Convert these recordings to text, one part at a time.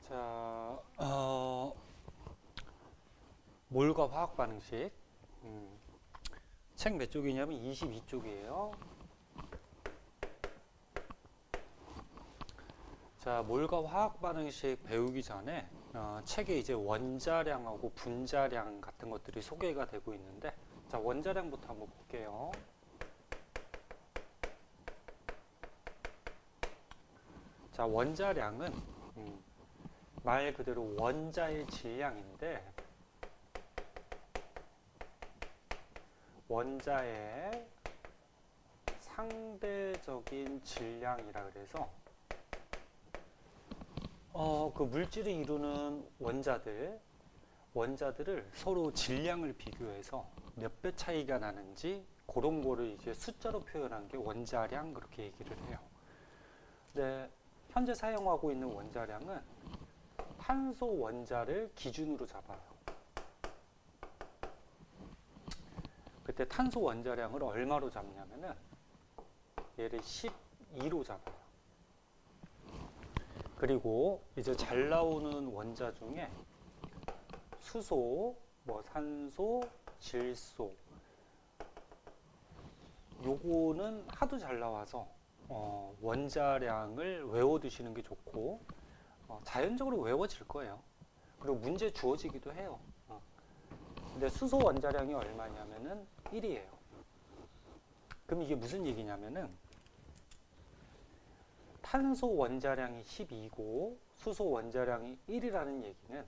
자, 몰과 화학 반응식. 책 몇 쪽이냐면 22쪽이에요. 자, 몰과 화학 반응식 배우기 전에 책에 이제 원자량하고 분자량 같은 것들이 소개가 되고 있는데, 자, 원자량부터 한번 볼게요. 자, 원자량은 말 그대로 원자의 질량인데, 원자의 상대적인 질량이라 그래서 그 물질을 이루는 원자들을 서로 질량을 비교해서 몇 배 차이가 나는지 그런 거를 이제 숫자로 표현한 게 원자량, 그렇게 얘기를 해요. 근데 현재 사용하고 있는 원자량은 탄소 원자를 기준으로 잡아요. 그때 탄소 원자량을 얼마로 잡냐면은 얘를 12로 잡아요. 그리고 이제 잘 나오는 원자 중에 수소, 산소, 질소, 요거는 하도 잘 나와서 원자량을 외워두시는 게 좋고, 자연적으로 외워질 거예요. 그리고 문제 주어지기도 해요. 근데 수소 원자량이 얼마냐면은 1이에요. 그럼 이게 무슨 얘기냐면은 탄소 원자량이 12고 수소 원자량이 1이라는 얘기는,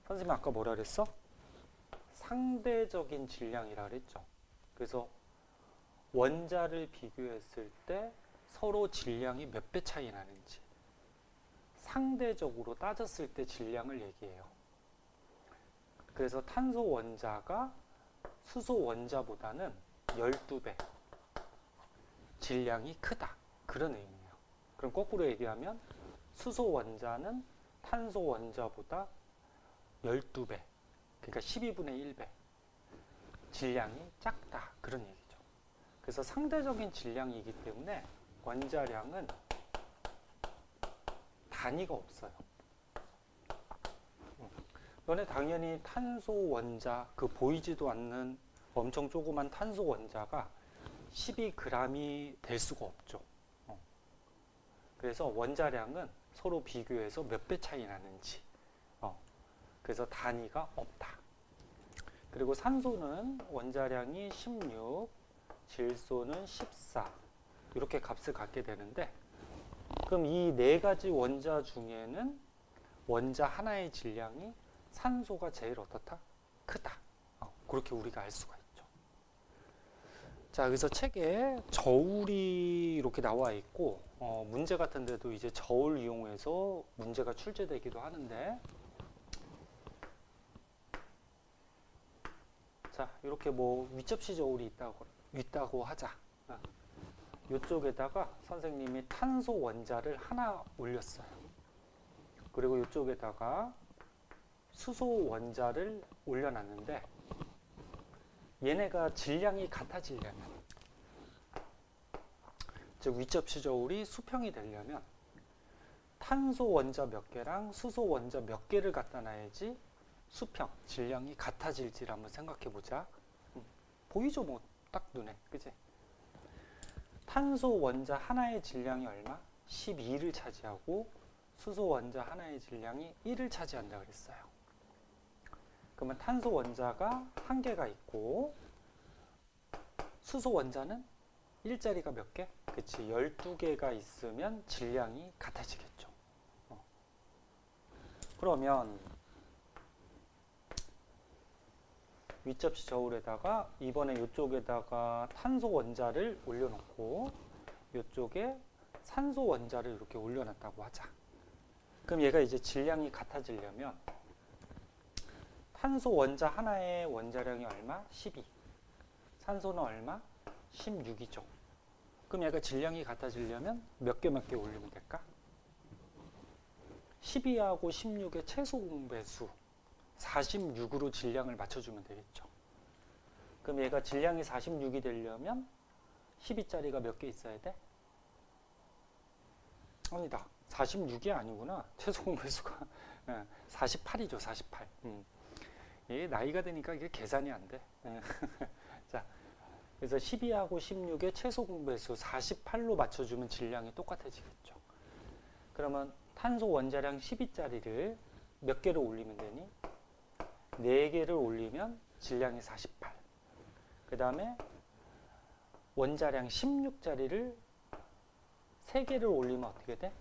선생님 아까 뭐라 그랬어? 상대적인 질량이라 그랬죠. 그래서 원자를 비교했을 때 서로 질량이 몇 배 차이 나는지, 상대적으로 따졌을 때 질량을 얘기해요. 그래서 탄소 원자가 수소 원자보다는 12배 질량이 크다, 그런 의미예요. 그럼 거꾸로 얘기하면 수소 원자는 탄소 원자보다 12배, 그러니까 12분의 1배 질량이 작다, 그런 얘기죠. 그래서 상대적인 질량이기 때문에 원자량은 단위가 없어요. 너네 당연히 탄소 원자, 그 보이지도 않는 엄청 조그만 탄소 원자가 12g이 될 수가 없죠. 그래서 원자량은 서로 비교해서 몇 배 차이 나는지, 그래서 단위가 없다. 그리고 산소는 원자량이 16, 질소는 14, 이렇게 값을 갖게 되는데, 그럼 이 네 가지 원자 중에는 원자 하나의 질량이 산소가 제일 어떻다? 크다. 그렇게 우리가 알 수가 있죠. 자, 그래서 책에 저울이 이렇게 나와 있고, 문제 같은 데도 이제 저울 이용해서 문제가 출제되기도 하는데, 자, 이렇게 윗접시 저울이 있다고 하자. 이쪽에다가 선생님이 탄소 원자를 하나 올렸어요. 그리고 이쪽에다가 수소 원자를 올려놨는데, 얘네가 질량이 같아지려면, 즉 윗접시 저울이 수평이 되려면 탄소 원자 몇 개랑 수소 원자 몇 개를 갖다 놔야지 수평, 질량이 같아질지를 한번 생각해 보자. 보이죠? 딱 눈에, 그치? 탄소 원자 하나의 질량이 얼마? 12를 차지하고 수소 원자 하나의 질량이 1을 차지한다 그랬어요. 그러면 탄소 원자가 한 개가 있고 수소 원자는 일자리가 몇 개? 그치, 12개가 있으면 질량이 같아지겠죠. 그러면 윗접시 저울에다가 이번에 이쪽에다가 탄소 원자를 올려놓고 이쪽에 산소 원자를 이렇게 올려놨다고 하자. 그럼 얘가 이제 질량이 같아지려면 탄소 원자 하나의 원자량이 얼마? 12. 산소는 얼마? 16이죠. 그럼 얘가 질량이 같아지려면 몇 개 올리면 될까? 12하고 16의 최소 공배수 46으로 질량을 맞춰주면 되겠죠. 그럼 얘가 질량이 46이 되려면 12짜리가 몇 개 있어야 돼? 아니다. 46이 아니구나. 최소 공배수가 48이죠. 48. 이게 나이가 드니까 이게 계산이 안 돼. 자, 그래서 12하고 16의 최소 공배수 48로 맞춰주면 질량이 똑같아지겠죠. 그러면 탄소 원자량 12짜리를 몇 개를 올리면 되니? 4개를 올리면 질량이 48. 그 다음에 원자량 16짜리를 3개를 올리면 어떻게 돼?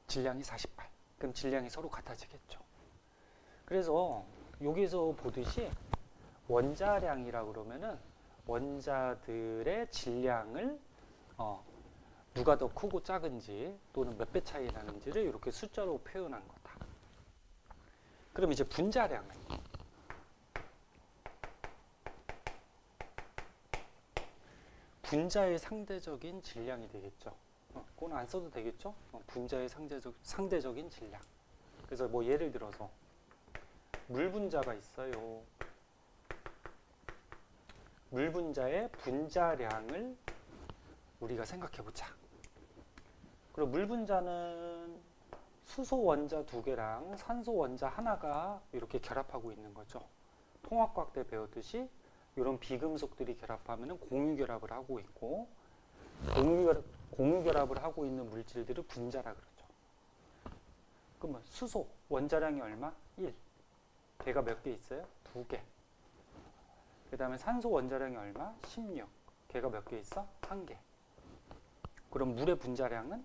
질량이 48. 그럼 질량이 서로 같아지겠죠. 그래서 여기서 보듯이 원자량이라고 그러면은 원자들의 질량을 누가 더 크고 작은지 또는 몇 배 차이 나는지를 이렇게 숫자로 표현한 거다. 그럼 이제 분자량은 분자의 상대적인 질량이 되겠죠. 그건 안 써도 되겠죠. 분자의 상대적인 질량. 그래서 뭐 예를 들어서 물 분자가 있어요. 물 분자의 분자량을 우리가 생각해 보자. 그리고 물 분자는 수소 원자 2개랑 산소 원자 하나가 이렇게 결합하고 있는 거죠. 통합과학 때 배웠듯이 이런 비금속들이 결합하면 공유결합을 하고 있고, 공유결합을 하고 있는 물질들을 분자라 그러죠. 그러면 수소 원자량이 얼마? 1. 걔가 몇 개 있어요? 2개. 그 다음에 산소 원자량이 얼마? 16. 걔가 몇 개 있어? 1개. 그럼 물의 분자량은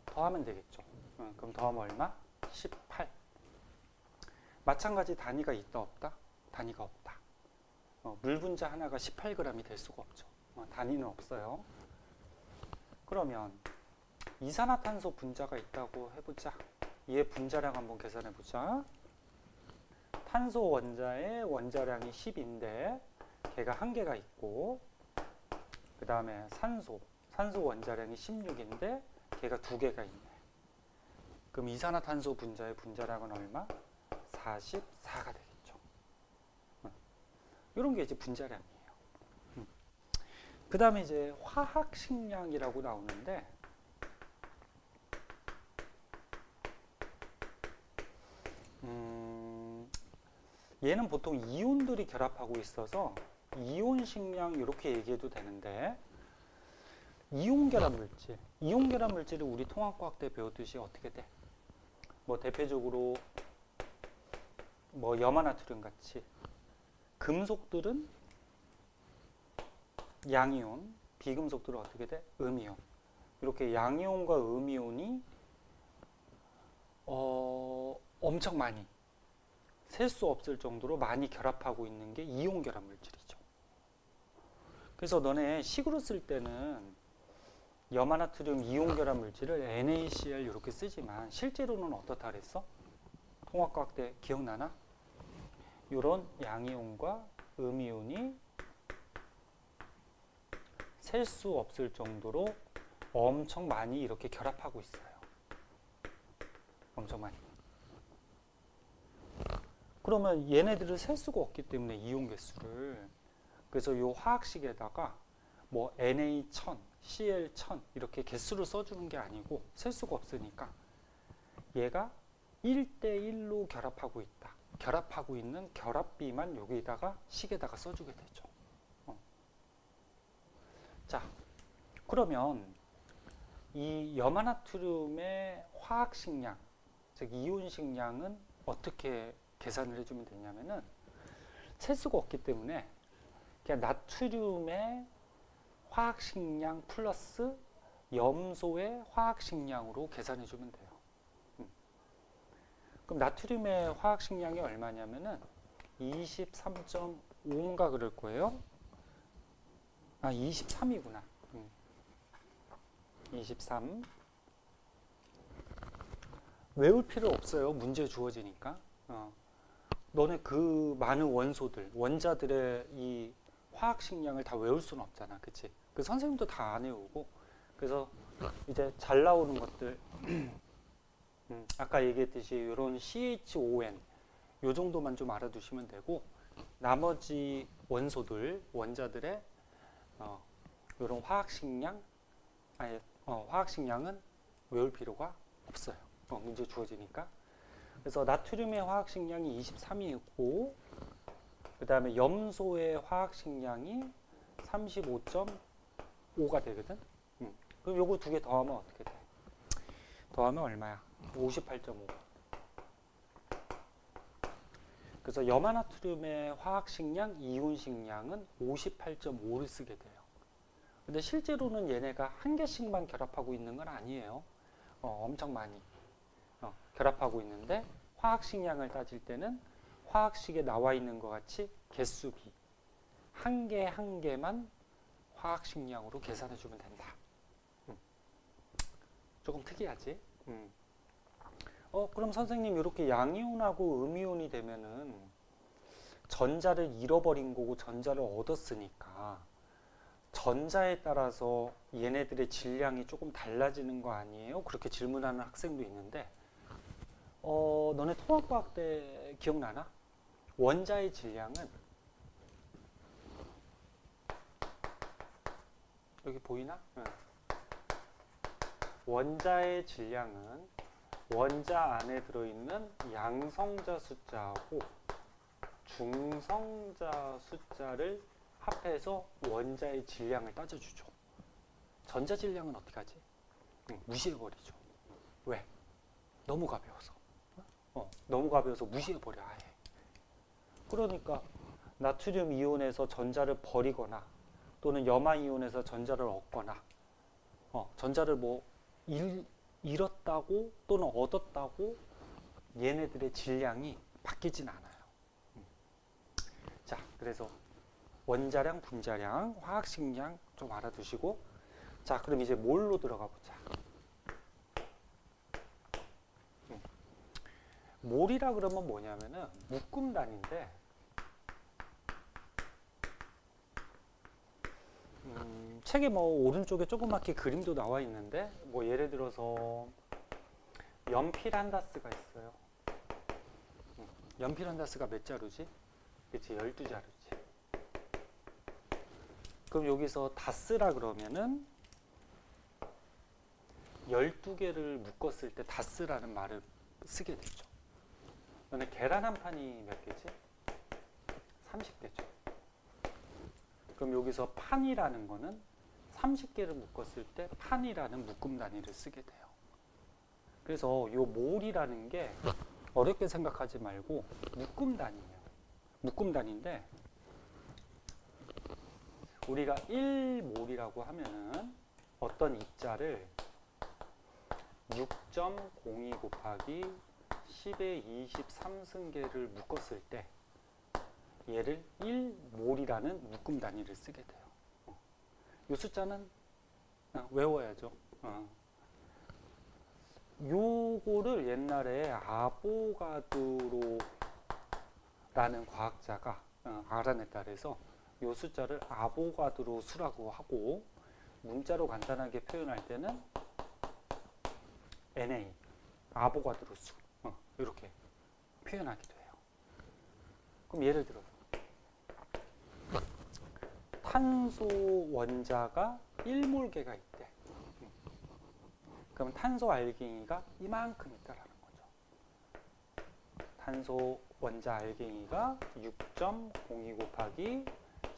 더하면 되겠죠. 그럼 더하면 얼마? 18. 마찬가지 단위가 있다 없다? 단위가 없다. 물 분자 하나가 18g이 될 수가 없죠. 단위는 없어요. 그러면 이산화탄소 분자가 있다고 해보자. 얘 분자량 한번 계산해 보자. 탄소 원자의 원자량이 10인데 걔가 1개가 있고, 그 다음에 산소 원자량이 16인데 걔가 2개가 있네. 그럼 이산화탄소 분자의 분자량은 얼마? 44가 되겠죠. 이런 게 이제 분자량이에요. 그 다음에 이제 화학식량이라고 나오는데, 얘는 보통 이온들이 결합하고 있어서 이온식량 이렇게 얘기해도 되는데, 이온결합 물질을 우리 통합과학 때 배웠듯이 어떻게 돼? 뭐 대표적으로 뭐 염화나트륨 같이 금속들은 양이온, 비금속들은 어떻게 돼? 음이온. 이렇게 양이온과 음이온이 엄청 많이, 셀 수 없을 정도로 많이 결합하고 있는 게 이온결합 물질이죠. 그래서 너네 식으로 쓸 때는 염화나트륨 이온결합 물질을 NaCl 이렇게 쓰지만 실제로는 어떻다 그랬어? 통합과학 때 기억나나? 이런 양이온과 음이온이 셀 수 없을 정도로 엄청 많이 이렇게 결합하고 있어요. 엄청 많이. 그러면 얘네들을 셀 수가 없기 때문에 이온 개수를, 그래서 이 화학식에다가 뭐 Na1000, Cl1000 이렇게 개수를 써주는 게 아니고 셀 수가 없으니까 얘가 1대1로 결합하고 있다. 결합하고 있는 결합비만 여기다가 식에다가 써주게 되죠. 자, 그러면 이 염화나트륨의 화학식량, 즉 이온식량은 어떻게 계산을 해주면 되냐면은 셀 수가 없기 때문에 그냥 나트륨의 화학식량 플러스 염소의 화학식량으로 계산해주면 돼요. 그럼 나트륨의 화학식량이 얼마냐면은 23.5인가 그럴 거예요. 23이구나. 23. 외울 필요 없어요. 문제 주어지니까. 너네 그 많은 원소들, 원자들의 이 화학식량을 다 외울 수는 없잖아. 그치? 그 선생님도 다 안 외우고. 그래서 이제 잘 나오는 것들, 아까 얘기했듯이 이런 CHON, 요 정도만 좀 알아두시면 되고, 나머지 원소들, 원자들의 이런 화학식량, 아니 화학식량은 외울 필요가 없어요. 문제 주어지니까. 그래서 나트륨의 화학식량이 23이고 그 다음에 염소의 화학식량이 35.5가 되거든. 그럼 요거 두 개 더하면 어떻게 돼? 더하면 얼마야? 58.5. 그래서 염화나트륨의 화학식량, 이온식량은 58.5를 쓰게 돼요. 근데 실제로는 얘네가 한 개씩만 결합하고 있는 건 아니에요. 엄청 많이 결합하고 있는데 화학식량을 따질 때는 화학식에 나와 있는 것 같이 개수비 한 개 한 개만 화학식량으로 계산해 주면 된다. 조금 특이하지? 그럼 선생님 이렇게 양이온하고 음이온이 되면은 전자를 잃어버린 거고 전자를 얻었으니까 전자에 따라서 얘네들의 질량이 조금 달라지는 거 아니에요? 그렇게 질문하는 학생도 있는데 너네 통합과학 때 기억나나? 원자의 질량은 여기 보이나? 원자의 질량은 원자 안에 들어있는 양성자 숫자하고 중성자 숫자를 합해서 원자의 질량을 따져주죠. 전자 질량은 어떻게 하지? 무시해버리죠. 왜? 너무 가벼워서. 너무 가벼워서 무시해버려 아예. 그러니까 나트륨 이온에서 전자를 버리거나 또는 염화 이온에서 전자를 얻거나 전자를 뭐 잃었다고 또는 얻었다고 얘네들의 질량이 바뀌진 않아요. 자, 그래서 원자량, 분자량, 화학식량 좀 알아두시고 자, 그럼 이제 몰로 들어가 보자. 몰이라 그러면 뭐냐면은 묶음 단위인데 책에 뭐 오른쪽에 조그맣게 그림도 나와 있는데 뭐 예를 들어서 연필 한 다스가 있어요. 연필 한 다스가 몇 자루지? 그치, 12자루지. 그럼 여기서 다스라 그러면은 12개를 묶었을 때 다스라는 말을 쓰게 되죠. 그런데 계란 한 판이 몇 개지? 30개죠. 그럼 여기서 판이라는 거는 30개를 묶었을 때 판이라는 묶음 단위를 쓰게 돼요. 그래서 요 몰이라는 게 어렵게 생각하지 말고 묶음 단위예요. 묶음 단위인데 우리가 1몰이라고 하면은 어떤 입자를 6.02 곱하기 10의 23승계를 묶었을 때 얘를 1몰이라는 묶음 단위를 쓰게 돼요. 이 숫자는 외워야죠. 요거를 옛날에 아보가드로라는 과학자가 알아냈다 그래서 요 숫자를 아보가드로 수라고 하고 문자로 간단하게 표현할 때는 NA, 아보가드로 수 이렇게 표현하기도 해요. 그럼 예를 들어서 탄소 원자가 1몰계가 있대. 그럼 탄소 알갱이가 이만큼 있다라는 거죠. 탄소 원자 알갱이가 6.02 곱하기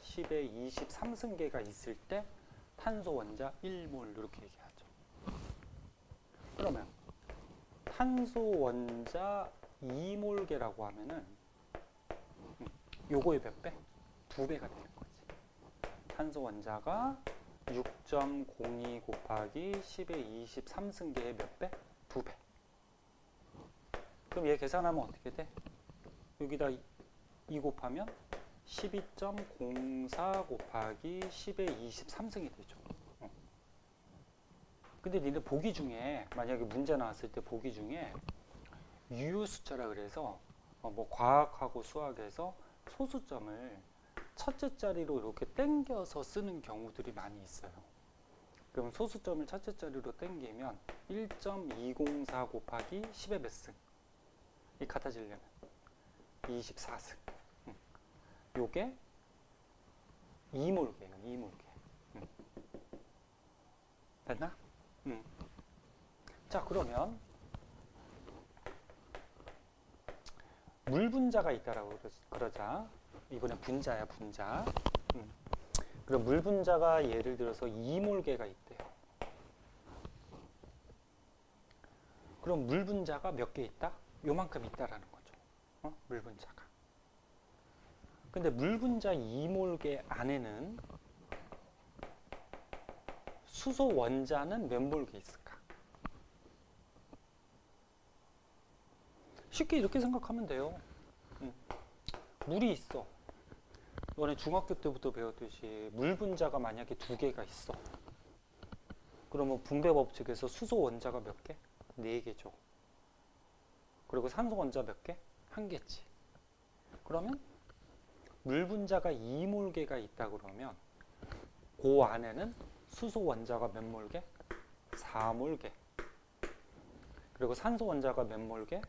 10의 23승계가 있을 때 탄소 원자 1몰 이렇게 얘기하죠. 그러면 탄소 원자 2몰계라고 하면은 요거의 몇 배? 2배가 되는 거지. 탄소 원자가 6.02 곱하기 10의 23승계의 몇 배? 2배. 그럼 얘 계산하면 어떻게 돼? 여기다 2 곱하면 12.04 곱하기 10의 23승이 되죠. 근데 니네 보기 중에 만약에 문제 나왔을 때 보기 중에 유효 숫자라 그래서 뭐 과학하고 수학에서 소수점을 첫째 자리로 이렇게 땡겨서 쓰는 경우들이 많이 있어요. 그럼 소수점을 첫째 자리로 땡기면 1.204 곱하기 10의 몇 승? 이 같아지려면 24승. 요게 2몰계예요. 2몰계. 됐나? 자, 그러면 물 분자가 있다라고 그러자. 이번에 분자야, 분자. 그럼 물 분자가 예를 들어서 2몰개가 있대요. 그럼 물 분자가 몇 개 있다? 요만큼 있다라는 거죠. 물 분자가. 근데 물 분자 2몰개 안에는 수소 원자는 몇 몰개 있을까? 쉽게 이렇게 생각하면 돼요. 물이 있어. 이번에 중학교 때부터 배웠듯이 물 분자가 만약에 2개가 있어. 그러면 분배 법칙에서 수소 원자가 몇 개? 4개죠. 그리고 산소 원자 몇 개? 1개지. 그러면 물 분자가 2몰개가 있다 그러면 그 안에는 수소 원자가 몇 몰개? 4몰개. 그리고 산소 원자가 몇 몰개?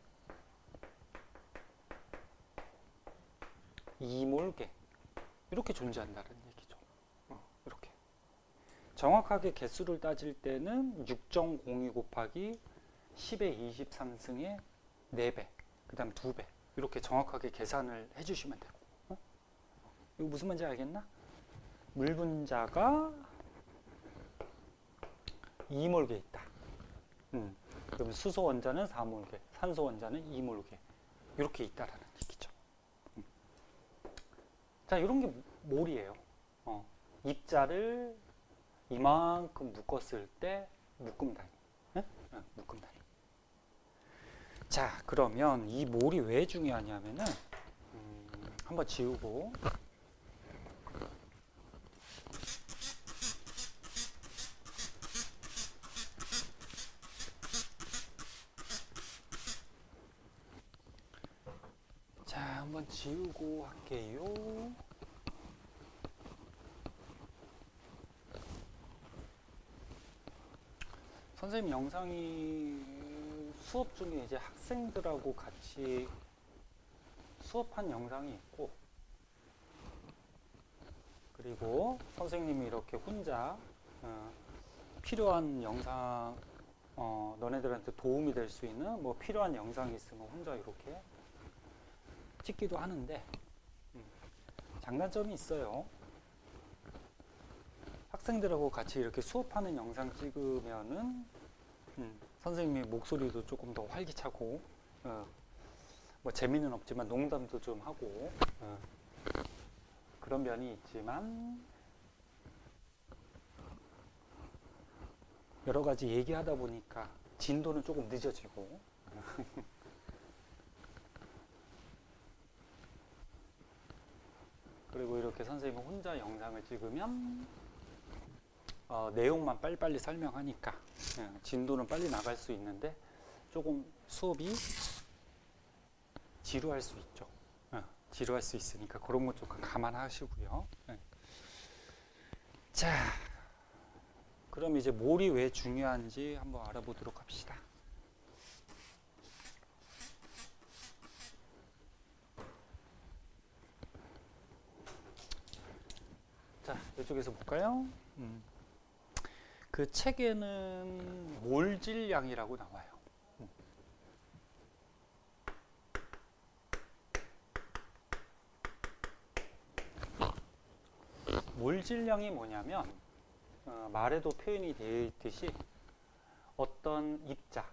2몰개. 이렇게 존재한다는 얘기죠. 이렇게. 정확하게 개수를 따질 때는 6.02 곱하기 10의 23승의 4배, 그 다음 2배. 이렇게 정확하게 계산을 해주시면 되고. 이거 무슨 말인지 알겠나? 물 분자가 2몰개 있다. 그럼 수소 원자는 4몰개, 산소 원자는 2몰개. 이렇게 있다라는 얘기죠. 자, 이런 게 몰이에요. 입자를 이만큼 묶었을 때 묶음 단위. 묶음 단위. 자, 그러면 이 몰이 왜 중요하냐면은 한번 지우고 자, 한번 지우고 할게요. 선생님 영상이 수업 중에 이제 학생들하고 같이 수업한 영상이 있고, 그리고 선생님이 이렇게 혼자 필요한 영상, 너네들한테 도움이 될 수 있는 뭐 필요한 영상이 있으면 혼자 이렇게 찍기도 하는데, 장단점이 있어요. 학생들하고 같이 이렇게 수업하는 영상 찍으면은 선생님의 목소리도 조금 더 활기차고, 뭐 재미는 없지만 농담도 좀 하고, 그런 면이 있지만 여러 가지 얘기하다 보니까 진도는 조금 늦어지고 그리고 이렇게 선생님이 혼자 영상을 찍으면 내용만 빨리빨리 설명하니까 진도는 빨리 나갈 수 있는데 조금 수업이 지루할 수 있죠. 지루할 수 있으니까 그런 것 좀 감안하시고요. 자, 그럼 이제 몰이 왜 중요한지 한번 알아보도록 합시다. 자, 이쪽에서 볼까요? 그 책에는 몰질량이라고 나와요. 몰질량이 뭐냐면 말에도 표현이 되어 있듯이 어떤 입자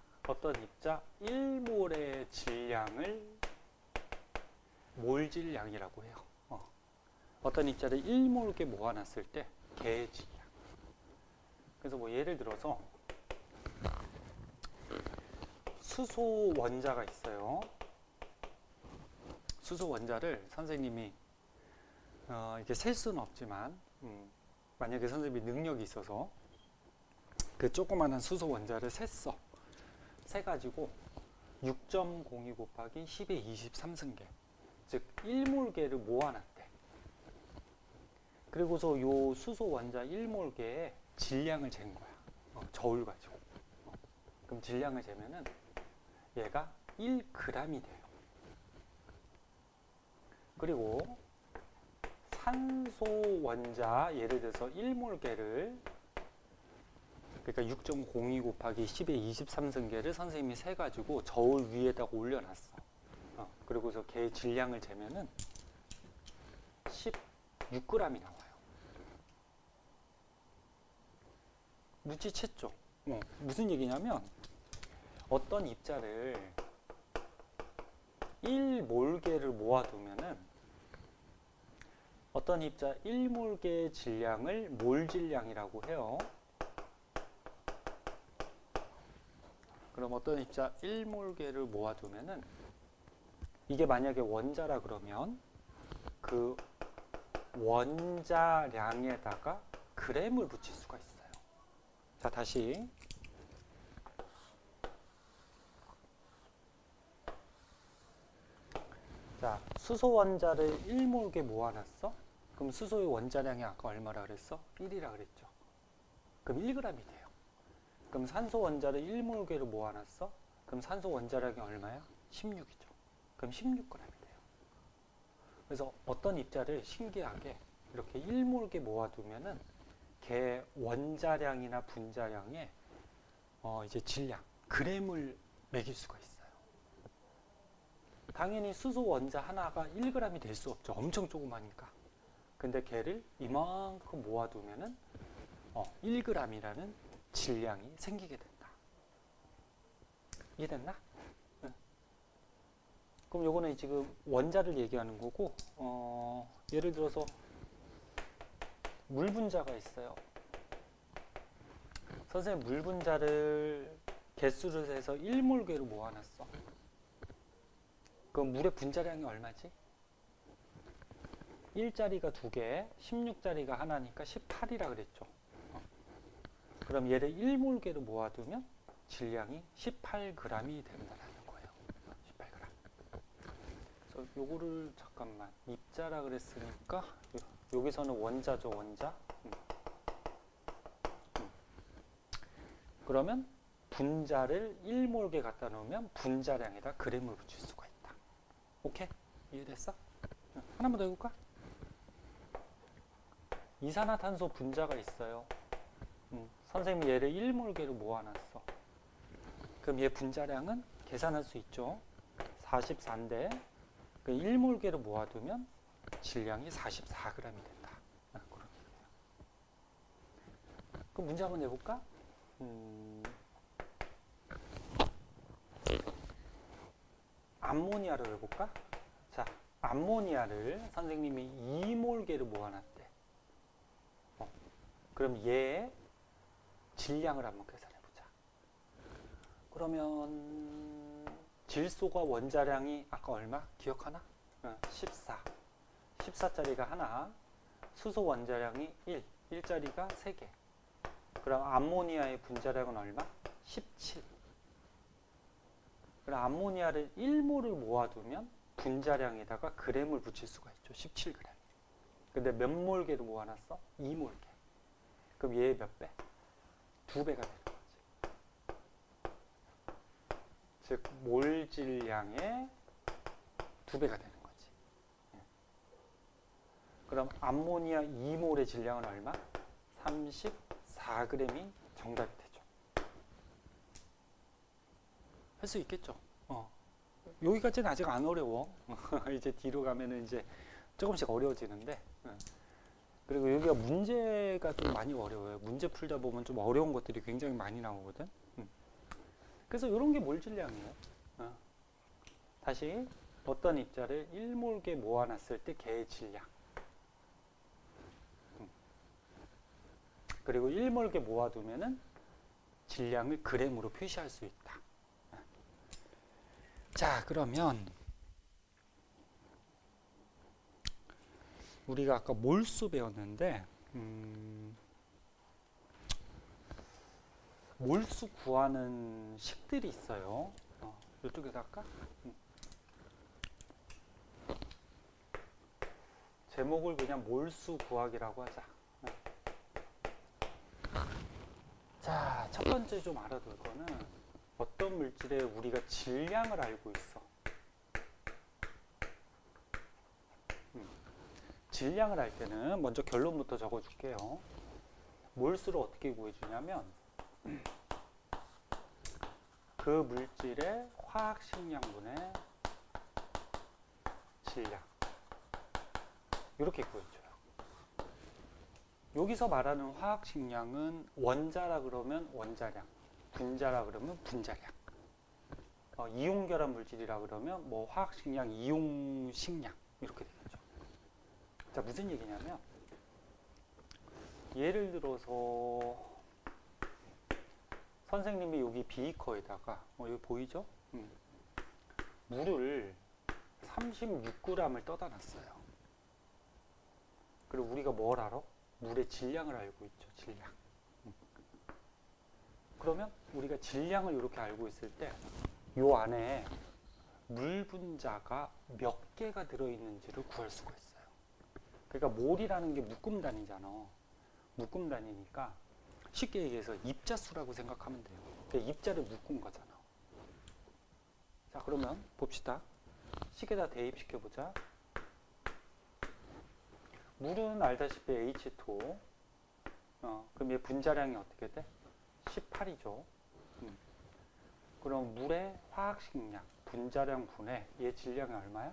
1몰의 질량을 몰질량이라고 해요. 어떤 입자를 1몰게 모아놨을 때 걔의 질량. 그래서 뭐 예를 들어서 수소 원자가 있어요. 수소 원자를 선생님이 이렇게 셀 수는 없지만 만약에 선생님이 능력이 있어서 그 조그마한 수소 원자를 세가지고 6.02 곱하기 10의 23승계, 즉 1몰계를 모아놨대. 그리고서 요 수소 원자 1몰계의 질량을 잰 거야. 저울 가지고. 그럼 질량을 재면은 얘가 1g이 돼요. 그리고 산소 원자 예를 들어서 1몰계를 그러니까 6.02 곱하기 10의 23승계를 선생님이 세가지고 저울 위에다가 올려놨어. 그리고서 걔의 질량을 재면은 16g이 나와요. 눈치챘죠? 무슨 얘기냐면 어떤 입자를 1몰계를 모아두면은 어떤 입자 1몰계의 질량을 몰질량이라고 해요. 그럼 어떤 입자 1몰계를 모아두면은 이게 만약에 원자라 그러면 그 원자량에다가 g을 붙일 수가 있어요. 자, 다시 자, 수소 원자를 1몰계 모아놨어? 그럼 수소의 원자량이 아까 얼마라 그랬어? 1이라 그랬죠. 그럼 1g이 돼요. 그럼 산소 원자를 1몰계로 모아놨어? 그럼 산소 원자량이 얼마야? 16이죠. 그럼 16g이 돼요. 그래서 어떤 입자를 신기하게 이렇게 1몰계 모아두면은 걔 원자량이나 분자량에 이제 질량, g을 매길 수가 있어요. 당연히 수소 원자 하나가 1g이 될 수 없죠. 엄청 조그마니까. 근데 걔를 이만큼 모아두면은 1g이라는 질량이 생기게 된다. 이해됐나? 응. 그럼 요거는 지금 원자를 얘기하는 거고, 예를 들어서 물 분자가 있어요. 선생님 물 분자를 개수를 세서 1몰계로 모아놨어. 그럼 물의 분자량이 얼마지? 1짜리가 2개, 16짜리가 하나니까 18이라 그랬죠. 그럼 얘를 1몰계로 모아두면 질량이 18g이 된다는 거예요. 18g. 그래서 요거를 잠깐만 입자라 그랬으니까 여기서는 원자죠, 원자. 그러면 분자를 1몰계 갖다 놓으면 분자량에다 g을 붙일 수가 있다. 오케이? 이해됐어? 하나만 더 해볼까? 이산화탄소 분자가 있어요. 선생님이 얘를 1몰계로 모아놨어. 그럼 얘 분자량은 계산할 수 있죠. 44인데 1몰계로 모아두면 질량이 44g이 된다. 그런 얘기예요. 그럼 문제 한번 내볼까? 암모니아를 해볼까? 자, 암모니아를 선생님이 2몰계로 모아놨대. 그럼 얘의 질량을 한번 계산해보자. 그러면 질소가 원자량이 아까 얼마? 기억하나? 14. 14짜리가 하나. 수소 원자량이 1. 1짜리가 3개. 그럼 암모니아의 분자량은 얼마? 17. 그럼 암모니아를 1몰을 모아두면 분자량에다가 g을 붙일 수가 있죠. 17g. 근데 몇 몰계로 모아놨어? 2몰계. 그럼 얘의 몇 배? 2배가 되는 거지. 즉 몰질량의 2배가 되는 거지. 그럼 암모니아 2몰의 질량은 얼마? 34g이 정답이 되죠. 할 수 있겠죠. 여기까지는 아직 안 어려워. 이제 뒤로 가면은 이제 조금씩 어려워지는데. 그리고 여기가 문제가 좀 많이 어려워요. 문제 풀다 보면 좀 어려운 것들이 굉장히 많이 나오거든. 그래서 이런 게 몰질량이에요. 다시 어떤 입자를 1몰계 모아놨을 때 걔의 질량. 그리고 1몰계 모아두면은 질량을 g으로 표시할 수 있다. 자, 그러면 우리가 아까 몰수 배웠는데 몰수 구하는 식들이 있어요. 이쪽에다 할까? 제목을 그냥 몰수 구하기라고 하자. 자, 첫 번째 좀 알아둘 거는 어떤 물질에 우리가 질량을 알고 있어. 질량을 할 때는 먼저 결론부터 적어줄게요. 몰수를 어떻게 구해주냐면 그 물질의 화학 식량분의 질량 이렇게 구해줘요. 여기서 말하는 화학 식량은 원자라 그러면 원자량, 분자라 그러면 분자량, 이용 결합 물질이라 그러면 뭐 화학 식량, 이용 식량 이렇게 되겠죠. 자, 무슨 얘기냐면 예를 들어서 선생님이 여기 비커에다가 여기 보이죠? 물을 36g을 떠다 놨어요. 그리고 우리가 뭘 알아? 물의 질량을 알고 있죠. 질량. 그러면 우리가 질량을 이렇게 알고 있을 때 요 안에 물 분자가 몇 개가 들어있는지를 구할 수가 있어요. 그러니까 몰이라는 게 묶음 단위잖아. 묶음 단위니까 쉽게 얘기해서 입자수라고 생각하면 돼요. 그러니까 입자를 묶은 거잖아. 자, 그러면 봅시다. 식에다 대입시켜보자. 물은 알다시피 H2O. 그럼 얘 분자량이 어떻게 돼? 18이죠. 그럼 물의 화학식량, 분자량 분의 얘 질량이 얼마야?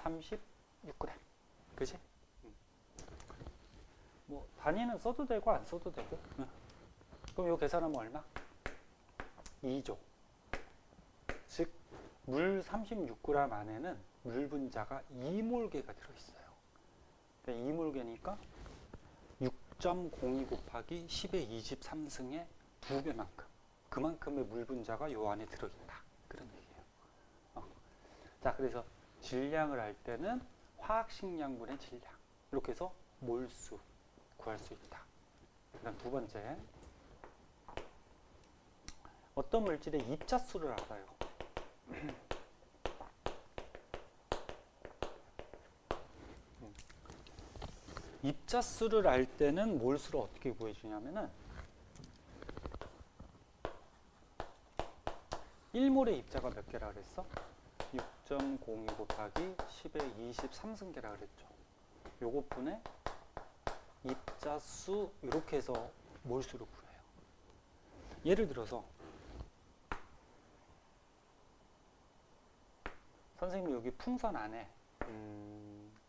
36g. 그지? 뭐 단위는 써도 되고 안 써도 되고. 그럼 요 계산하면 얼마? 2조. 즉 물 36g 안에는 물 분자가 2몰개가 들어있어요. 그러니까 2몰개니까 6.02 곱하기 10의 23승의 2배만큼, 그만큼의 물 분자가 요 안에 들어있다. 그런 얘기예요. 자, 그래서 질량을 할 때는 화학식량분의 질량, 이렇게 해서 몰수 구할 수 있다. 그다음 두 번째, 어떤 물질의 입자수를 알아요. 입자수를 알 때는 몰수를 어떻게 구해주냐면은 1몰의 입자가 몇 개라 그랬어? 6.02 곱하기 10의 23승계라 그랬죠. 요것 분의 입자수 이렇게 해서 몰수를 구해요. 예를 들어서 선생님이 여기 풍선 안에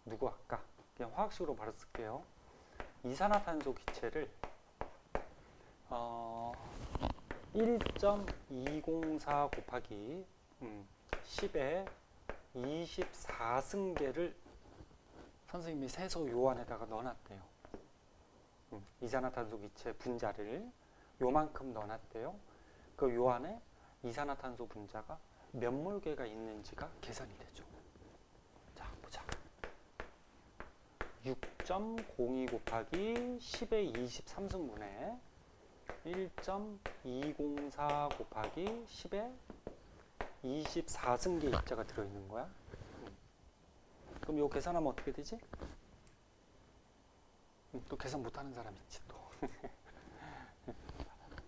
누구 할까? 그냥 화학식으로 바로 쓸게요. 이산화탄소 기체를 1.204 곱하기 10의 24승계를 선생님이 세서 요 안에다가 넣어놨대요. 이산화탄소 기체 분자를 요만큼 넣어놨대요. 그 요 안에 이산화탄소 분자가 몇 몰개가 있는지가 계산이 되죠. 자, 보자. 6.02 곱하기 10의 23승분의 1.204 곱하기 10의 24승계 입자가 들어있는 거야. 그럼 요 계산하면 어떻게 되지? 또 계산 못하는 사람 있지 또.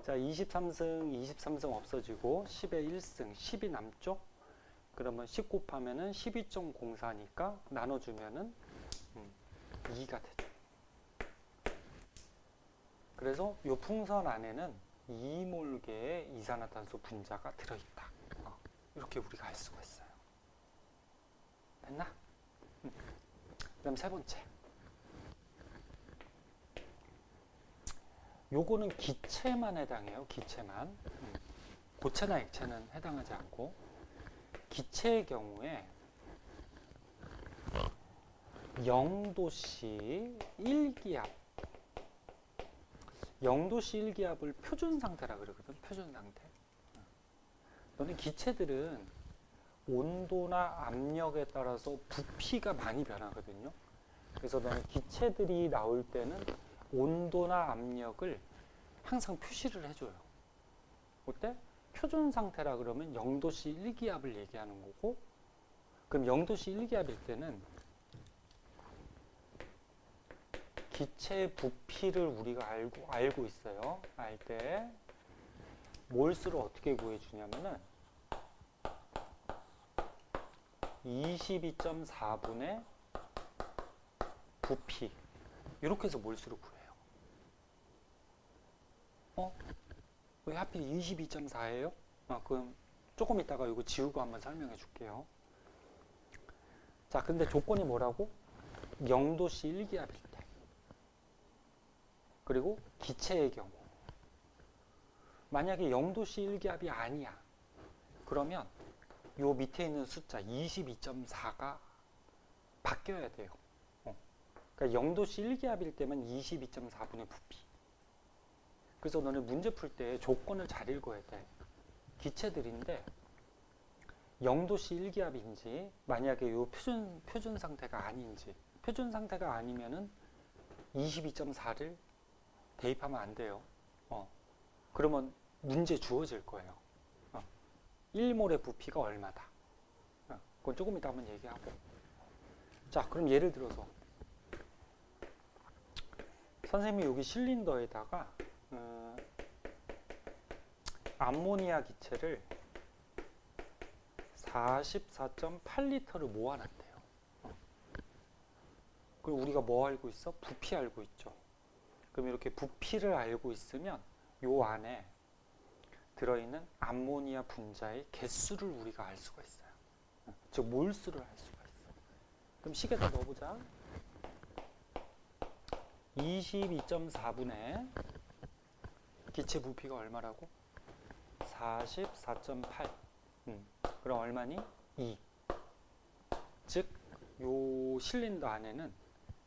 자, 23승 없어지고 10의 1승, 10이 남죠? 그러면 10 곱하면은 12.04니까 나눠주면은 2가 되죠. 그래서 이 풍선 안에는 2몰개의 이산화탄소 분자가 들어있다. 이렇게 우리가 알 수가 있어요. 됐나? 그 다음 세 번째. 요거는 기체만 해당해요. 기체만. 고체나 액체는 해당하지 않고, 기체의 경우에 0도씨 1기압, 0도씨 1기압을 표준 상태라 그러거든. 표준 상태. 너는 기체들은 온도나 압력에 따라서 부피가 많이 변하거든요. 그래서 너는 기체들이 나올 때는 온도나 압력을 항상 표시를 해줘요. 그때 표준 상태라 그러면 0도씨 1기압을 얘기하는 거고, 그럼 0도씨 1기압일 때는 기체의 부피를 우리가 알고 있어요. 알 때 몰수를 어떻게 구해주냐면은 22.4분의 부피, 이렇게 해서 몰수를 구해요. 왜 하필 22.4예요? 그럼 조금 이따가 이거 지우고 한번 설명해 줄게요. 자, 근데 조건이 뭐라고? 0도씨 1기압일 때. 그리고 기체의 경우. 만약에 0도씨 1기압이 아니야. 그러면 요 밑에 있는 숫자 22.4가 바뀌어야 돼요. 그러니까 0도씨 1기압일 때만 22.4분의 부피. 그래서 너는 문제 풀 때 조건을 잘 읽어야 돼. 기체들인데 0도씨 1기압인지 만약에 요 표준 상태가 아닌지, 표준 상태가 아니면은 22.4를 대입하면 안 돼요. 그러면 문제 주어질 거예요. 1몰의 부피가 얼마다. 그건 조금 이따 한번 얘기하고. 자, 그럼 예를 들어서 선생님이 여기 실린더에다가 암모니아 기체를 44.8리터를 모아놨대요. 그리고 우리가 뭐 알고 있어? 부피 알고 있죠. 그럼 이렇게 부피를 알고 있으면 요 안에 들어있는 암모니아 분자의 개수를 우리가 알 수가 있어요. 즉 몰수를 알 수가 있어. 그럼 식에다 넣어보자. 22.4분의 기체 부피가 얼마라고? 44.8. 그럼 얼마니? 2. 즉, 요 실린더 안에는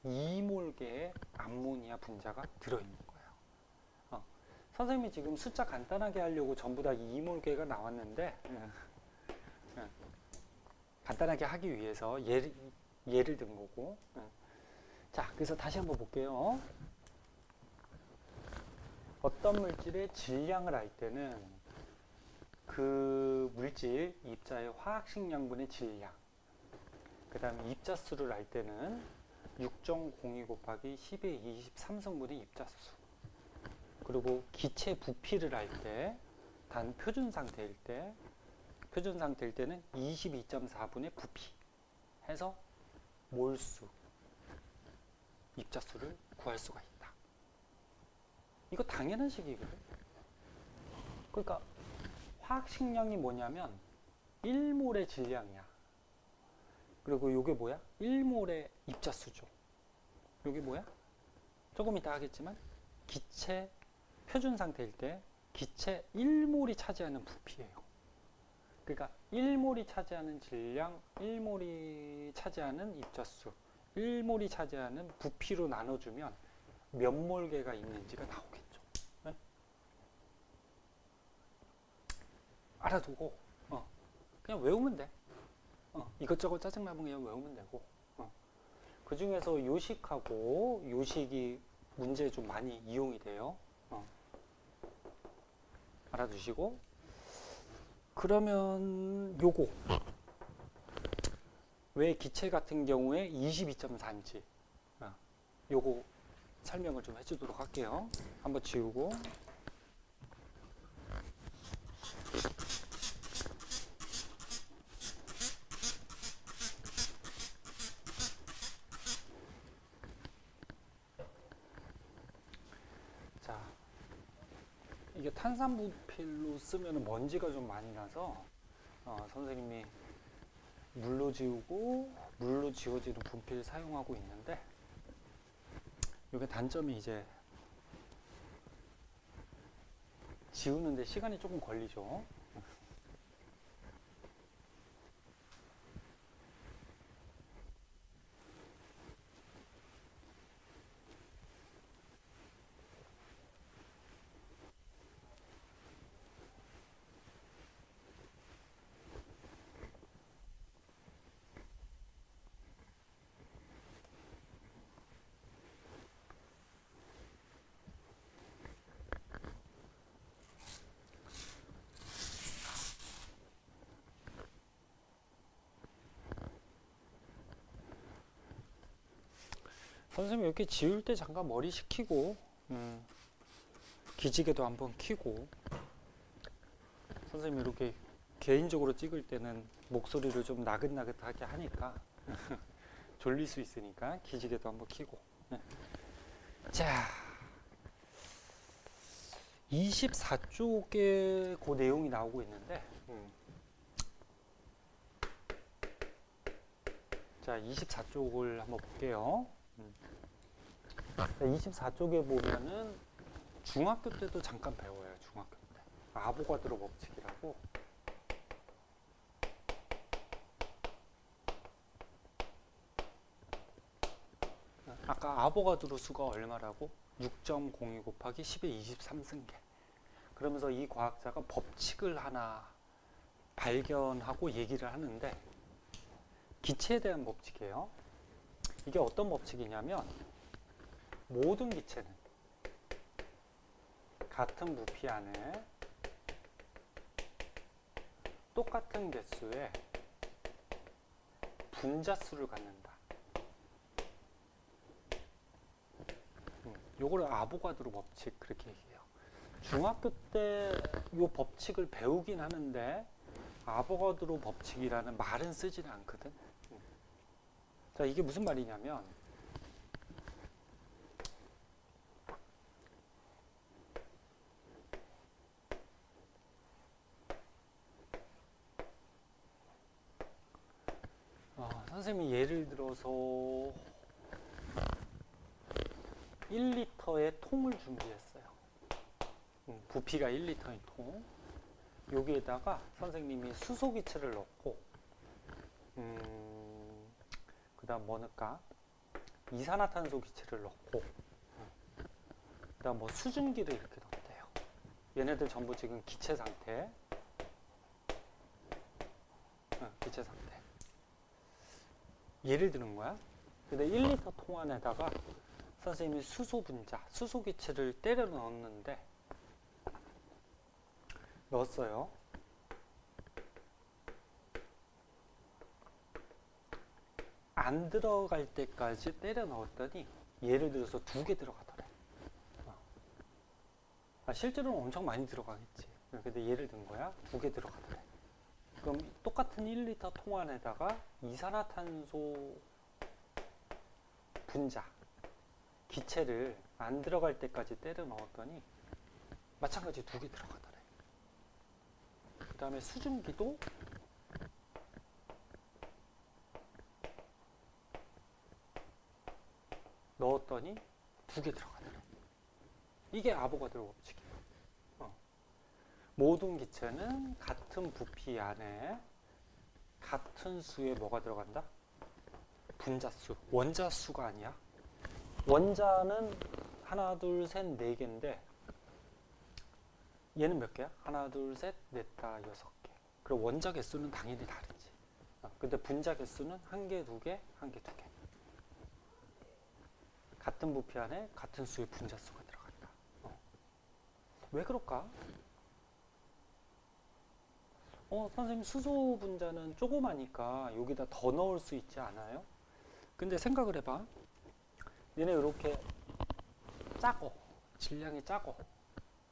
2몰개의 암모니아 분자가 들어있는 거예요. 선생님이 지금 숫자 간단하게 하려고 전부 다 2몰개가 나왔는데, 간단하게 하기 위해서 예를 든 거고. 자, 그래서 다시 한번 볼게요. 어떤 물질의 질량을 알 때는 그 물질 입자의 화학식 양분의 질량, 그 다음에 입자수를 알 때는 6.02 곱하기 10의 23성분의 입자수, 그리고 기체 부피를 알 때 단 표준 상태일 때는 22.4분의 부피 해서 몰수, 입자수를 구할 수가 있다. 이거 당연한 식이거든. 그러니까 화학식량이 뭐냐면 1몰의 질량이야. 그리고 이게 뭐야? 1몰의 입자수죠. 이게 뭐야? 조금 이따 하겠지만 기체 표준 상태일 때 기체 1몰이 차지하는 부피예요. 그러니까 1몰이 차지하는 질량, 1몰이 차지하는 입자수, 1몰이 차지하는 부피로 나눠주면 몇 몰개가 있는지가 나오겠죠. 네? 알아두고 그냥 외우면 돼. 이것저것 짜증나면 그냥 외우면 되고. 그 중에서 요식하고 요식이 문제에 좀 많이 이용이 돼요. 알아두시고. 그러면 요거 왜 기체 같은 경우에 22.4인지 요거 설명을 좀 해주도록 할게요. 한번 지우고. 자, 이게 탄산부필로 쓰면 먼지가 좀 많이 나서 선생님이 물로 지우고 물로 지워지는 분필 사용하고 있는데, 이게 단점이 이제 지우는데 시간이 조금 걸리죠. 선생님 이렇게 지울 때 잠깐 머리 식히고 기지개도 한번 켜고, 선생님 이렇게 개인적으로 찍을 때는 목소리를 좀 나긋나긋하게 하니까 졸릴 수 있으니까 기지개도 한번 켜고. 자, 24쪽에 그 내용이 나오고 있는데, 자, 24쪽을 한번 볼게요. 24쪽에 보면은 중학교 때도 잠깐 배워요. 중학교 때 아보가드로 법칙이라고. 아까 아보가드로 수가 얼마라고? 6.02 곱하기 10의 23승계. 그러면서 이 과학자가 법칙을 하나 발견하고 얘기를 하는데, 기체에 대한 법칙이에요. 이게 어떤 법칙이냐면, 모든 기체는 같은 부피 안에 똑같은 개수의 분자수를 갖는다. 요거를 아보가드로 법칙 그렇게 얘기해요. 중학교 때 이 법칙을 배우긴 하는데 아보가드로 법칙이라는 말은 쓰지는 않거든. 자, 이게 무슨 말이냐면, 선생님이 예를 들어서 1리터의 통을 준비했어요. 부피가 1리터인 통. 여기에다가 선생님이 수소기체를 넣고, 그 다음 뭐 넣을까? 이산화탄소 기체를 넣고, 그 다음 뭐 수증기를 이렇게 넣대요. 얘네들 전부 지금 기체 상태. 기체 상태. 예를 드는 거야. 근데 1리터 통 안에다가 선생님이 수소 분자, 수소 기체를 때려 넣었는데, 넣었어요. 안 들어갈 때까지 때려 넣었더니 예를 들어서 2개 들어가더래. 실제로는 엄청 많이 들어가겠지. 근데 예를 든 거야. 2개 들어가더래. 그럼 똑같은 1리터 통 안에다가 이산화탄소 분자, 기체를 안 들어갈 때까지 때려 넣었더니 마찬가지 2개 들어가더래. 그 다음에 수증기도 넣었더니 2개 들어가더래. 이게 아보가드로 법칙이에요. 모든 기체는 같은 부피 안에 같은 수의 뭐가 들어간다? 분자수, 원자수가 아니야. 원자는 하나, 둘, 셋, 네 개인데 얘는 몇 개야? 하나, 둘, 셋, 넷, 다, 6개. 그리고 원자 개수는 당연히 다르지. 근데 분자 개수는 1개, 2개, 1개, 2개. 같은 부피 안에 같은 수의 분자수가 들어간다. 왜 그럴까? 선생님, 수소 분자는 조그마니까 여기다 더 넣을 수 있지 않아요? 근데 생각을 해봐. 얘네 이렇게 작어. 질량이 작어.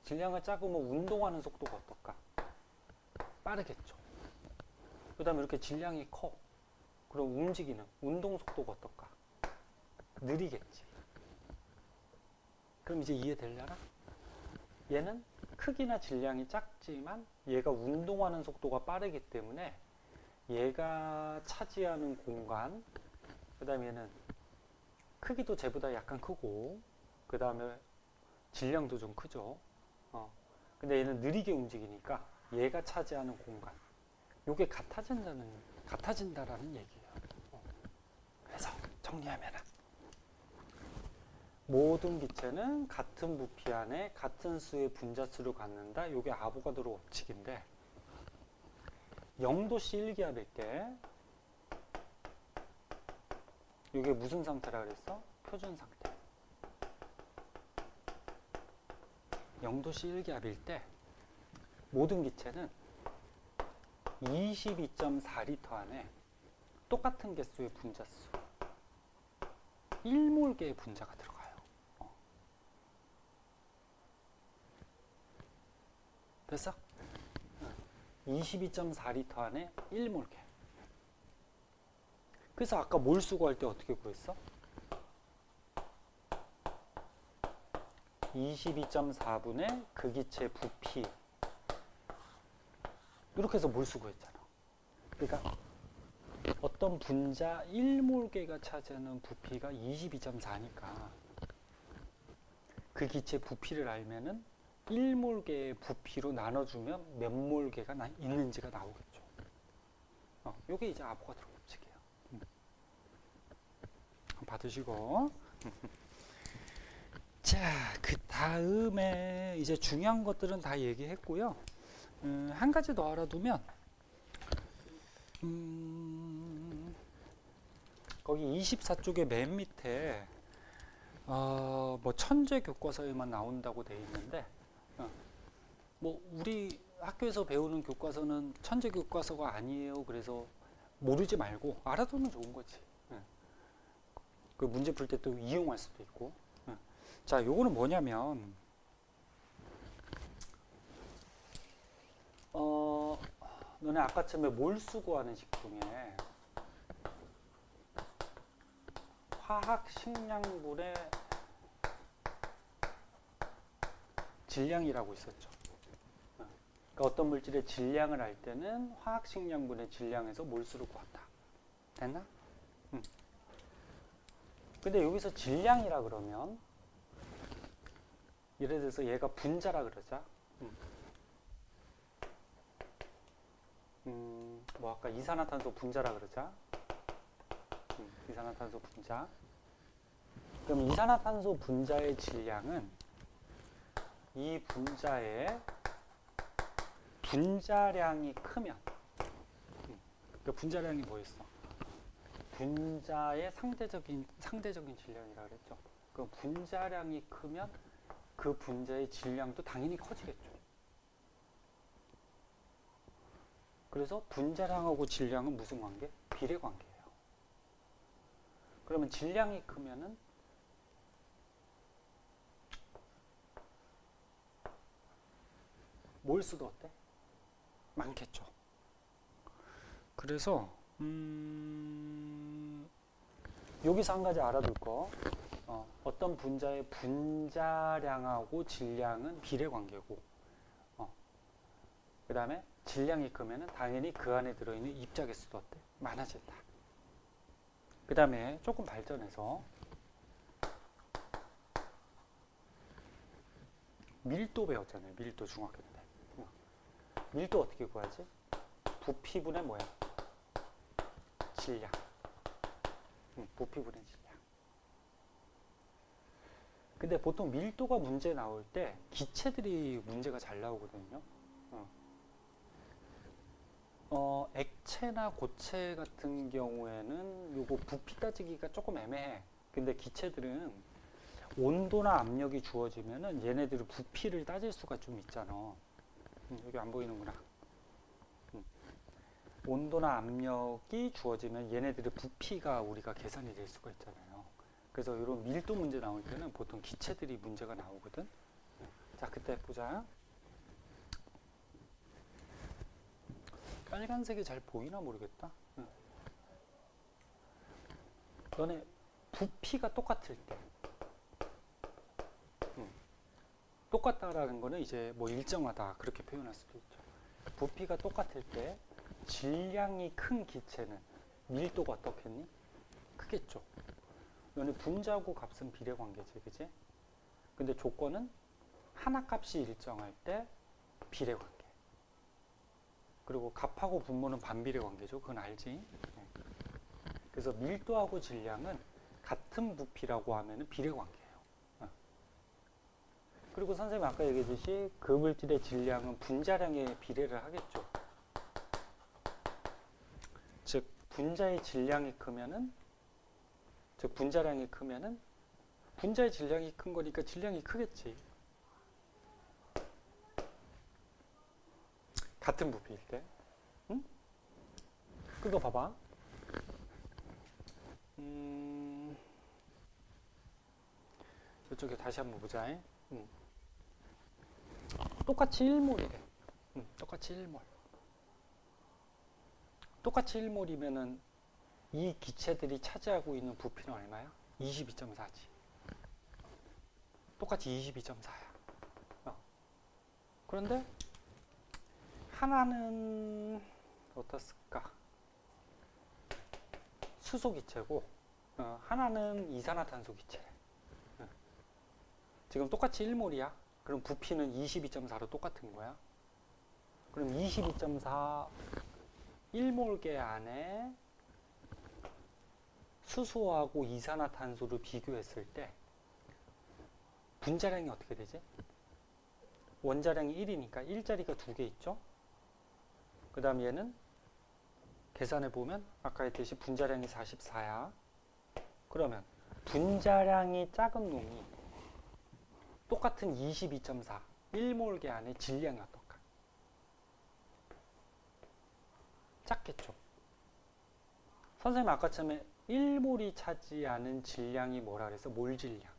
질량이 작으면 운동하는 속도가 어떨까? 빠르겠죠. 그 다음에 이렇게 질량이 커. 그럼 움직이는 운동 속도가 어떨까? 느리겠지. 그럼 이제 이해되려나? 얘는 크기나 질량이 작지만 얘가 운동하는 속도가 빠르기 때문에 얘가 차지하는 공간, 그 다음에 얘는 크기도 쟤보다 약간 크고, 그 다음에 질량도 좀 크죠. 근데 얘는 느리게 움직이니까 얘가 차지하는 공간, 요게 같아진다라는 얘기예요. 그래서 정리하면은 모든 기체는 같은 부피 안에 같은 수의 분자수를 갖는다. 요게 아보가드로 법칙인데, 0도씨 1기압일 때 이게 무슨 상태라 그랬어? 표준 상태. 0도씨 1기압일 때 모든 기체는 22.4리터 안에 똑같은 개수의 분자수 1몰개의 분자가 들어가요. 22.4리터 안에 1몰개. 그래서 아까 몰수 구할 때 어떻게 구했어? 22.4분의 그 기체 부피. 이렇게 해서 몰수 구했잖아. 그러니까 어떤 분자 1몰계가 차지하는 부피가 22.4니까 그 기체 부피를 알면은 1몰계의 부피로 나눠주면 몇 몰계가 있는지가 나오겠죠. 요게 이제 아보가드로 법칙이에요. 받으시고. 자, 그 다음에 이제 중요한 것들은 다 얘기했고요. 한 가지 더 알아두면, 거기 24쪽의 맨 밑에, 뭐 천재 교과서에만 나온다고 돼 있는데, 뭐 우리 학교에서 배우는 교과서는 천재 교과서가 아니에요. 그래서 모르지 말고 알아두면 좋은 거지. 그 문제 풀 때 또 이용할 수도 있고. 자, 요거는 뭐냐면 너네 아까쯤에 몰수 구하는 식 중에 화학 식량분의 질량이라고 있었죠. 그러니까 어떤 물질의 질량을 알 때는 화학 식량분의 질량에서 몰수를 구한다. 됐나? 근데 여기서 질량이라 그러면 예를 들어서 얘가 분자라 그러자. 뭐 아까 이산화탄소 분자라 그러자. 이산화탄소 분자. 그럼 이산화탄소 분자의 질량은 이 분자의 분자량이 크면, 그 분자량이 뭐였어? 분자의 상대적인 질량이라 그랬죠. 그 분자량이 크면 그 분자의 질량도 당연히 커지겠죠. 그래서 분자량하고 질량은 무슨 관계? 비례 관계예요. 그러면 질량이 크면은 몰수도 어때? 많겠죠. 그래서 여기서 한 가지 알아둘 거, 어떤 분자의 분자량하고 질량은 비례 관계고, 그 다음에 질량이 크면은 당연히 그 안에 들어있는 입자 개수도 어때? 많아진다. 그 다음에 조금 발전해서 밀도 배웠잖아요. 밀도 중학교 때. 밀도 어떻게 구하지? 부피분의 뭐야? 질량. 부피분의 질량. 근데 보통 밀도가 문제 나올 때 기체들이 문제가 잘 나오거든요. 액체나 고체 같은 경우에는 요거 부피 따지기가 조금 애매해. 근데 기체들은 온도나 압력이 주어지면은 얘네들이 부피를 따질 수가 좀 있잖아. 여기 안 보이는구나. 온도나 압력이 주어지면 얘네들의 부피가 우리가 계산이 될 수가 있잖아요. 그래서 이런 밀도 문제 나올 때는 보통 기체들이 문제가 나오거든. 자, 그때 보자. 빨간색이 잘 보이나 모르겠다. 너네 부피가 똑같을 때, 똑같다라는 거는 이제 뭐 일정하다 그렇게 표현할 수도 있죠. 부피가 똑같을 때 질량이 큰 기체는 밀도가 어떻겠니? 크겠죠. 너네 분자하고 값은 비례 관계지, 그지? 근데 조건은 하나 값이 일정할 때 비례 관계. 그리고 값하고 분모는 반비례 관계죠. 그건 알지? 그래서 밀도하고 질량은 같은 부피라고 하면 비례 관계예요. 그리고 선생님이 아까 얘기했듯이 그 물질의 질량은 분자량에 비례를 하겠죠. 즉 분자의 질량이 크면은, 즉 분자량이 크면은 분자의 질량이 큰 거니까 질량이 크겠지. 같은 부피일 때. 응? 그거 봐봐. 이쪽에 다시 한번 보자. 똑같이 1몰이래. 똑같이 1몰. 똑같이 1몰이면은 이 기체들이 차지하고 있는 부피는 얼마야? 22.4지. 똑같이 22.4야. 그런데 하나는 어떻을까? 수소 기체고 하나는 이산화탄소 기체. 지금 똑같이 1몰이야. 그럼 부피는 22.4로 똑같은 거야. 그럼 22.4 1몰계 안에 수소하고 이산화탄소를 비교했을 때 분자량이 어떻게 되지? 원자량이 1이니까 1자리가 2개 있죠? 그 다음 얘는 계산해 보면 아까 했듯이 분자량이 44야. 그러면 분자량이 작은 놈이 똑같은 22.4 1몰계 안에 질량이 어떨까? 작겠죠? 선생님 아까처럼 1몰이 차지하는 질량이 뭐라 그래서 몰질량.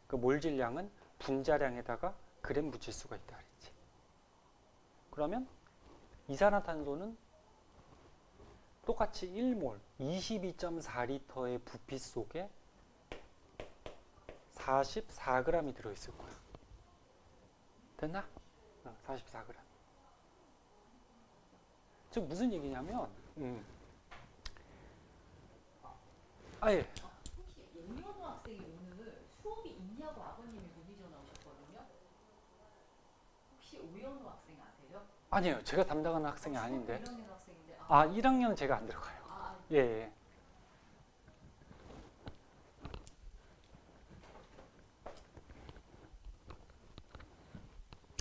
그 몰질량은 분자량에다가 그램 붙일 수가 있다 그랬지. 그러면 이산화탄소는 똑같이 1몰 22.4리터의 부피 속에 44g이 들어있을 거야. 됐나? 44g. 즉 무슨 얘기냐면 예. 혹시 오연호 학생이 오늘 수업이 있냐고 아버님이 문의 전화 오셨거든요. 혹시 오연호 학생 아세요? 아니에요. 제가 담당하는 학생이 아닌데. 1학년 학생인데. 1학년은 제가 안 들어가요. 예.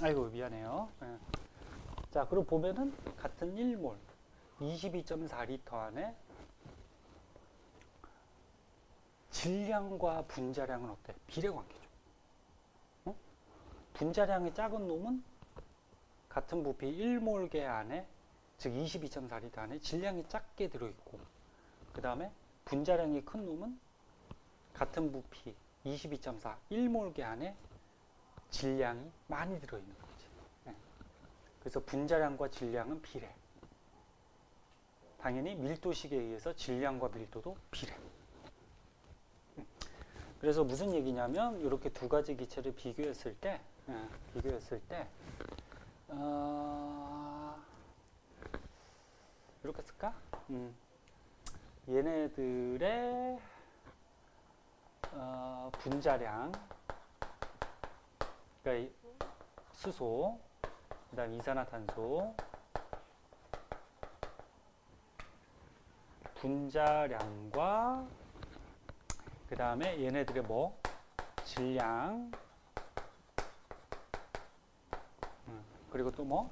아이고 미안해요. 예. 자, 그리고 보면은 같은 1몰 22.4리터 안에 질량과 분자량은 어때? 비례관계죠. 분자량이 작은 놈은 같은 부피 1몰계 안에, 즉 22.4리터 안에 질량이 작게 들어있고, 그 다음에 분자량이 큰 놈은 같은 부피 22.4 1몰계 안에 질량이 많이 들어있는 거지. 네. 그래서 분자량과 질량은 비례. 당연히 밀도식에 의해서 질량과 밀도도 비례. 그래서 무슨 얘기냐면 이렇게 두 가지 기체를 비교했을 때 이렇게 쓸까? 얘네들의 분자량, 그러니까 수소, 그 다음 이산화탄소, 분자량과 그 다음에 얘네들의 뭐? 질량, 그리고 또 뭐?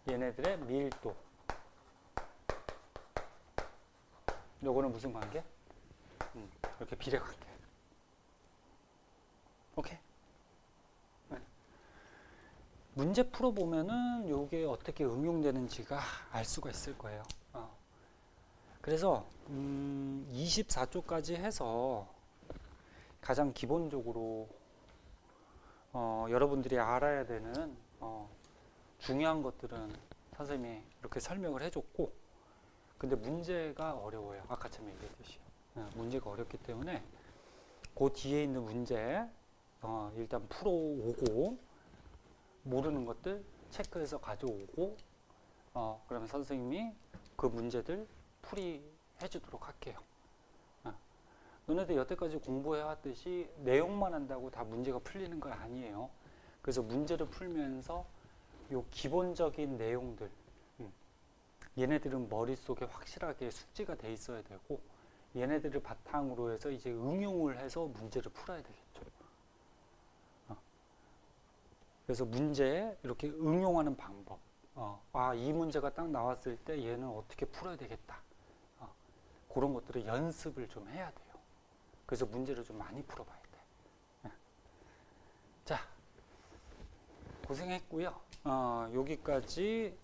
얘네들의 밀도. 요거는 무슨 관계? 이렇게 비례 관계. 오케이. 네. 문제 풀어보면은 요게 어떻게 응용되는지가 알 수가 있을 거예요. 그래서 24쪽까지 해서 가장 기본적으로 여러분들이 알아야 되는 중요한 것들은 선생님이 이렇게 설명을 해줬고, 근데 문제가 어려워요. 아까처럼 얘기했듯이 문제가 어렵기 때문에 그 뒤에 있는 문제 일단 풀어오고, 모르는 것들 체크해서 가져오고, 그러면 선생님이 그 문제들 풀이해 주도록 할게요. 너네들 여태까지 공부해왔듯이 내용만 한다고 다 문제가 풀리는 건 아니에요. 그래서 문제를 풀면서 요 기본적인 내용들, 얘네들은 머릿속에 확실하게 숙지가 돼 있어야 되고, 얘네들을 바탕으로 해서 이제 응용을 해서 문제를 풀어야 되겠죠. 그래서 문제에 이렇게 응용하는 방법, 이 문제가 딱 나왔을 때 얘는 어떻게 풀어야 되겠다, 그런 것들을 연습을 좀 해야 돼요. 그래서 문제를 좀 많이 풀어봐야 돼. 자, 고생했고요. 여기까지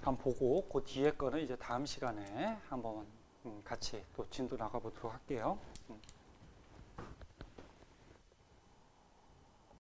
한번 보고, 그 뒤에 거는 이제 다음 시간에 한번 같이 또 진도 나가보도록 할게요.